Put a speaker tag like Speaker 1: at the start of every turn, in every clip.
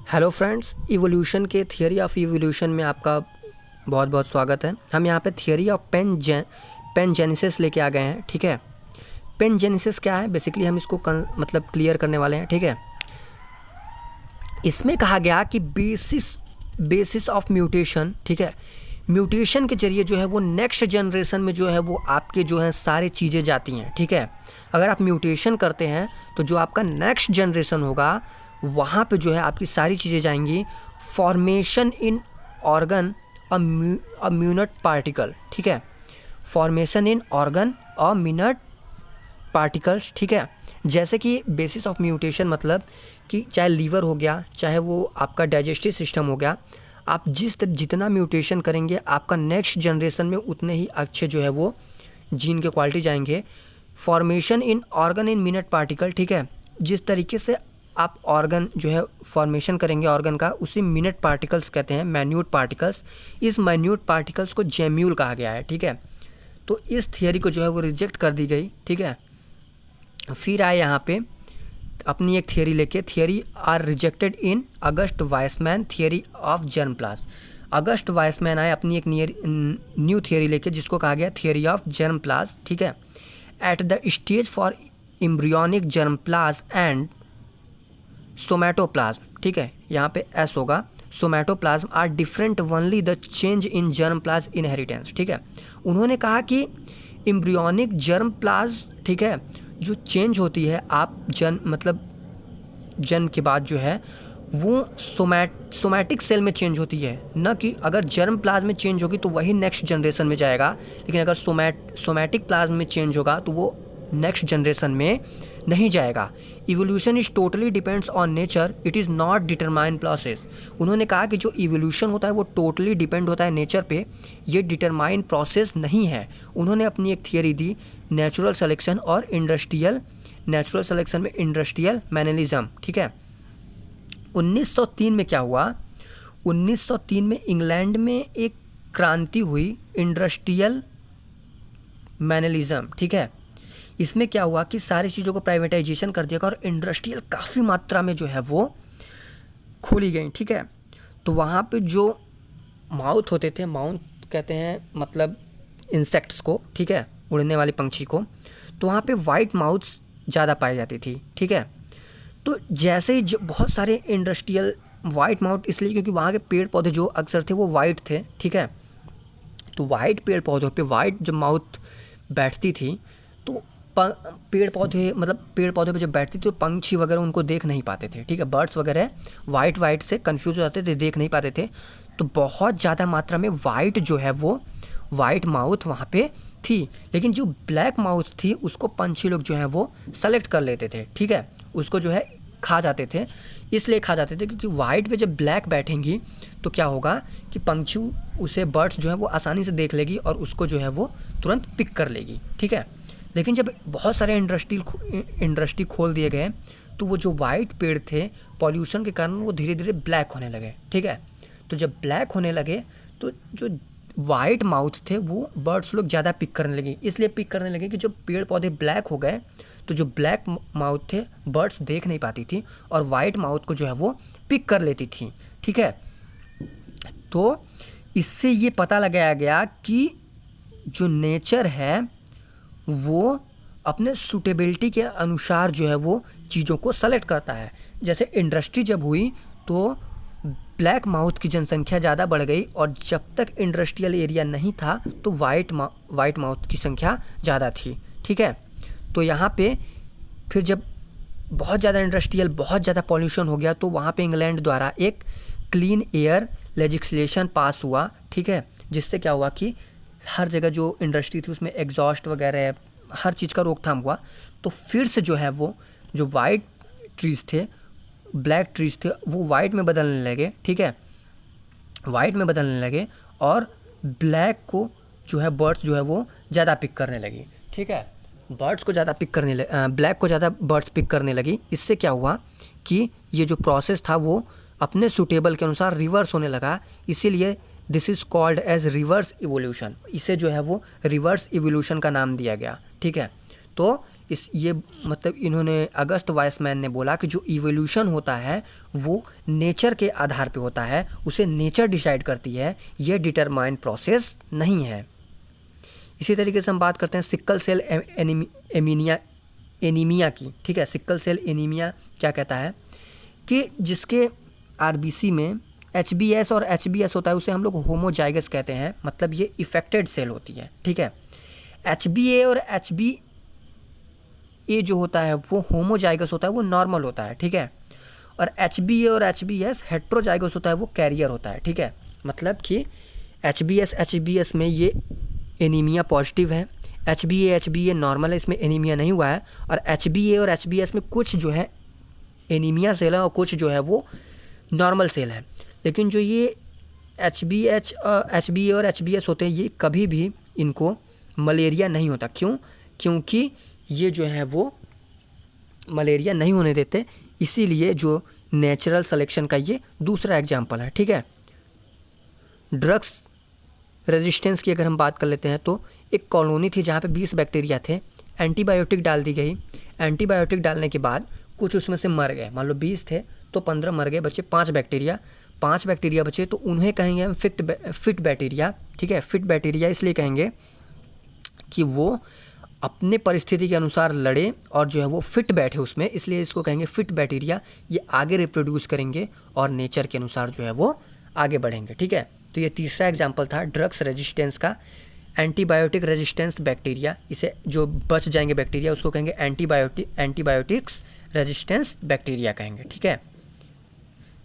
Speaker 1: Hello friends, evolution के theory of evolution में आपका बहुत बहुत स्वागत है। हम यहाँ पे थियरी ऑफ पेनजेनेसिस लेके आ गए हैं। ठीक है, पेनजेनेसिस क्या है बेसिकली हम इसको मतलब क्लियर करने वाले हैं। ठीक है, इसमें कहा गया कि बेसिस ऑफ म्यूटेशन। ठीक है, म्यूटेशन के जरिए जो है वो नेक्स्ट जनरेशन में जो है वो आपके जो है सारी चीज़ें जाती हैं। ठीक है, अगर आप म्यूटेशन करते हैं तो जो आपका नेक्स्ट जनरेशन होगा वहाँ पे जो है आपकी सारी चीज़ें जाएंगी। फॉर्मेशन इन ऑर्गन अ म्यूनट पार्टिकल। ठीक है, फॉर्मेशन इन ऑर्गन अ म्यूनट पार्टिकल्स। ठीक है, जैसे कि बेसिस ऑफ म्यूटेशन मतलब कि चाहे लीवर हो गया, चाहे वो आपका डाइजेस्टिव सिस्टम हो गया, आप जितना म्यूटेशन करेंगे आपका नेक्स्ट जनरेशन में उतने ही अच्छे जो है वो जीन के क्वालिटी जाएंगे। Formation in organ in minute particle. ठीक है, जिस तरीके से आप ऑर्गन जो है फॉर्मेशन करेंगे ऑर्गन का, उसी मिनट पार्टिकल्स कहते हैं, माइन्यूट पार्टिकल्स। इस माइन्यूट पार्टिकल्स को जेम्यूल कहा गया है। ठीक है, तो इस थियरी को जो है वो रिजेक्ट कर दी गई। ठीक है, फिर आए यहाँ पे अपनी एक थियरी लेके, theory are rejected in August Weismann theory of germplasm. August Weismann आए अपनी एक न्यू थियरी लेके जिसको कहा गया थियरी ऑफ जर्मप्लाज्म। ठीक है, at the stage for embryonic germplasm and somatoplasm. ठीक है, यहाँ पे एस होगा। Somatoplasm are different only the change in germplasm inheritance. ठीक है, उन्होंने कहा कि एम्ब्रियोनिक जर्मप्लाज्म, ठीक है, जो चेंज होती है आप जन्म के बाद जो है वो सोमैटिक सेल में चेंज होती है, न कि अगर जर्म प्लाज्म में चेंज होगी तो वही नेक्स्ट जनरेशन में जाएगा। लेकिन अगर सोमैटिक प्लाज्म में चेंज होगा तो वो नेक्स्ट जनरेशन में नहीं जाएगा। Evolution is totally depends on nature, it is not determine process. उन्होंने कहा कि जो इवोल्यूशन होता है वो टोटली डिपेंड होता है नेचर पे, ये डिटरमाइन प्रोसेस नहीं है। उन्होंने अपनी एक थियरी दी नेचुरल सिलेक्शन और नेचुरल सिलेक्शन में इंडस्ट्रियल मैनलिज्म। ठीक है, 1903 में क्या हुआ, 1903 में इंग्लैंड में एक क्रांति हुई, इंडस्ट्रियल मैनलिज्म। ठीक है, इसमें क्या हुआ कि सारी चीज़ों को प्राइवेटाइजेशन कर दिया गया और इंडस्ट्रियल काफ़ी मात्रा में जो है वो खोली गई। ठीक है, तो वहाँ पे जो माउथ होते थे, माउथ कहते हैं मतलब इंसेक्ट्स को, ठीक है, उड़ने वाले पंछी को, तो वहाँ पे वाइट माउथ ज़्यादा पाई जाती थी। ठीक है, तो जैसे ही बहुत सारे इंडस्ट्रियल वाइट माउथ, इसलिए क्योंकि वहाँ के पेड़ पौधे जो अक्सर थे वो वाइट थे। ठीक है, तो वाइट पेड़ पौधों पे वाइट जब माउथ बैठती थी तो पेड़ पौधे पे जब बैठती थी तो पंछी वगैरह उनको देख नहीं पाते थे। ठीक है, बर्ड्स वगैरह वाइट से कंफ्यूज हो जाते थे, देख नहीं पाते थे। तो बहुत ज़्यादा मात्रा में वाइट जो है वो वाइट माउथ वहाँ पे थी, लेकिन जो ब्लैक माउथ थी उसको पंछी लोग जो है वो सेलेक्ट कर लेते थे। ठीक है, उसको जो है खा जाते थे। इसलिए खा जाते थे क्योंकि वाइट पे जब ब्लैक बैठेंगी तो क्या होगा कि पंछी उसे, बर्ड्स जो है वो आसानी से देख लेगी और उसको जो है वो तुरंत पिक कर लेगी। ठीक है, लेकिन जब बहुत सारे इंडस्ट्री खोल दिए गए तो वो जो वाइट पेड़ थे पॉल्यूशन के कारण वो धीरे धीरे ब्लैक होने लगे। ठीक है, तो जब ब्लैक होने लगे तो जो वाइट माउथ थे वो बर्ड्स लोग ज़्यादा पिक करने लगे। इसलिए पिक करने लगे कि जब पेड़ पौधे ब्लैक हो गए तो जो ब्लैक माउथ थे बर्ड्स देख नहीं पाती थी और वाइट माउथ को जो है वो पिक कर लेती थी। ठीक है, तो इससे ये पता लगाया गया कि जो नेचर है वो अपने सूटेबिलिटी के अनुसार जो है वो चीज़ों को सेलेक्ट करता है। जैसे इंडस्ट्री जब हुई तो ब्लैक माउथ की जनसंख्या ज़्यादा बढ़ गई और जब तक इंडस्ट्रियल एरिया नहीं था तो वाइट माउथ की संख्या ज़्यादा थी। ठीक है, तो यहाँ पे फिर जब बहुत ज़्यादा पॉल्यूशन हो गया तो वहाँ पे इंग्लैंड द्वारा एक क्लीन एयर लेजिस्लेशन पास हुआ। ठीक है, जिससे क्या हुआ कि हर जगह जो इंडस्ट्री थी उसमें एग्जॉस्ट वगैरह हर चीज़ का रोकथाम हुआ। तो फिर से जो है वो जो वाइट ट्रीज़ थे, ब्लैक ट्रीज़ थे, वो वाइट में बदलने लगे। ठीक है, वाइट में बदलने लगे और ब्लैक को जो है बर्ड्स जो है वो ज़्यादा पिक करने लगी। ठीक है, ब्लैक को ज़्यादा बर्ड्स पिक करने लगी। इससे क्या हुआ कि ये जो प्रोसेस था वो अपने सूटेबल के अनुसार रिवर्स होने लगा। इसीलिए this is called as reverse evolution. इसे जो है वो रिवर्स इवोल्यूशन का नाम दिया गया। ठीक है, तो ये मतलब इन्होंने अगस्त वाइसमैन ने बोला कि जो इवोल्यूशन होता है वो नेचर के आधार पे होता है, उसे नेचर डिसाइड करती है, ये डिटरमाइंड प्रोसेस नहीं है। इसी तरीके से हम बात करते हैं सिक्कल सेल एनीमिया की, ठीक है। सिक्कल सेल एनीमिया क्या कहता है कि जिसके आरबीसी में HbS और HbS होता है, उसे हम लोग होमोजाइगस कहते हैं, मतलब ये इफेक्टेड सेल होती है, ठीक है। HbA और HbA जो होता है वो होमोजाइगस होता है, वो नॉर्मल होता है, ठीक है। और HbA और HbS हेट्रोजाइगस होता है, वो कैरियर होता है, ठीक है। मतलब कि HbS में ये एनीमिया पॉजिटिव है, HbA नॉर्मल है, इसमें एनीमिया नहीं हुआ है। और HbA और HbS में कुछ जो है एनीमिया सेल है और कुछ जो है वो नॉर्मल सेल है। लेकिन जो ये HbA और HbS होते हैं, ये कभी भी इनको मलेरिया नहीं होता। क्यों? क्योंकि ये जो है वो मलेरिया नहीं होने देते, इसीलिए जो नेचुरल सिलेक्शन का ये दूसरा एग्जाम्पल है, ठीक है। ड्रग्स रेजिस्टेंस की अगर हम बात कर लेते हैं तो एक कॉलोनी थी जहाँ पे 20 बैक्टीरिया थे, एंटीबायोटिक डाल दी गई। एंटीबायोटिक डालने के बाद कुछ उसमें से मर गए, मान लो 20 थे तो 15 मर गए, बचे 5 बैक्टीरिया बचे, तो उन्हें कहेंगे हम फिट बैक्टीरिया, ठीक है। फिट बैक्टीरिया इसलिए कहेंगे कि वो अपने परिस्थिति के अनुसार लड़े और जो है वो फिट बैठे उसमें, इसलिए इसको कहेंगे फिट बैक्टीरिया। ये आगे रिप्रोड्यूस करेंगे और नेचर के अनुसार जो है वो आगे बढ़ेंगे, ठीक है। तो ये तीसरा एग्जाम्पल था ड्रग्स रेजिस्टेंस का, एंटीबायोटिक रेजिस्टेंस बैक्टीरिया। इसे जो बच जाएंगे बैक्टीरिया उसको कहेंगे एंटीबायोटिक्स रेजिस्टेंस बैक्टीरिया कहेंगे, ठीक है।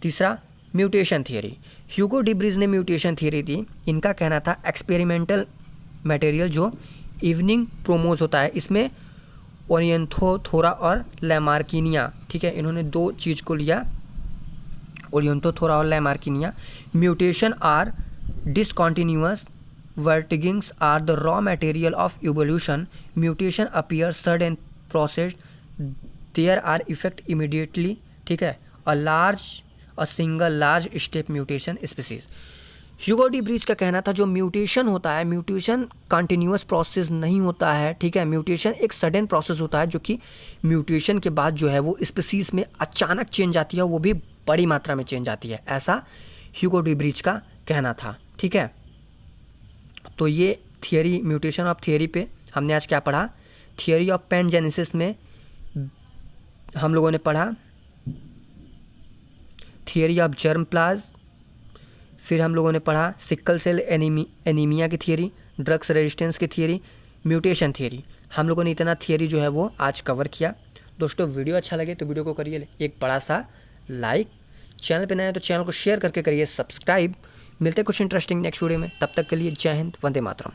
Speaker 1: तीसरा म्यूटेशन थियरी, ह्यूगो डिब्रीज ने म्यूटेशन थियरी दी। इनका कहना था एक्सपेरिमेंटल मटेरियल जो इवनिंग प्रोमोज होता है, इसमें ओरिएंथोथोरा और लैमार्किनिया, ठीक है। इन्होंने 2 चीज़ को लिया, ओरिएंथोथोरा और लैमार्किनिया। Mutation are discontinuous, variations are the raw material of evolution, mutation appear sudden process, there are effect immediately, ठीक है। A single large step mutation species. Hugo de Vries का कहना था जो म्यूटेशन होता है, म्यूटेशन कंटिन्यूअस प्रोसेस नहीं होता है, ठीक है। म्यूटेशन एक सडन प्रोसेस होता है, जो कि म्यूटेशन के बाद जो है वो स्पीसीज में अचानक चेंज आती है, वो भी बड़ी मात्रा में चेंज आती है, ऐसा ह्यूगो डिब्रीज का कहना था, ठीक है। तो ये थियरी, म्यूटेशन ऑफ थियरी पे हमने आज क्या पढ़ा। थियरी ऑफ पैनजेनेसिस में हम लोगों ने पढ़ा थियरी ऑफ जर्म प्लाज, फिर हम लोगों ने पढ़ा सिक्कल सेल एनीमिया की थियरी, ड्रग्स रेजिस्टेंस की थियरी, म्यूटेशन थियरी। हम लोगों ने इतना थियरी जो है वो आज कवर किया। दोस्तों वीडियो अच्छा लगे तो वीडियो को करिए एक बड़ा सा लाइक, चैनल पे नए हैं तो चैनल को शेयर करके करिए सब्सक्राइब। मिलते कुछ इंटरेस्टिंग नेक्स्ट वीडियो में, तब तक के लिए जय हिंद, वंदे मातरम।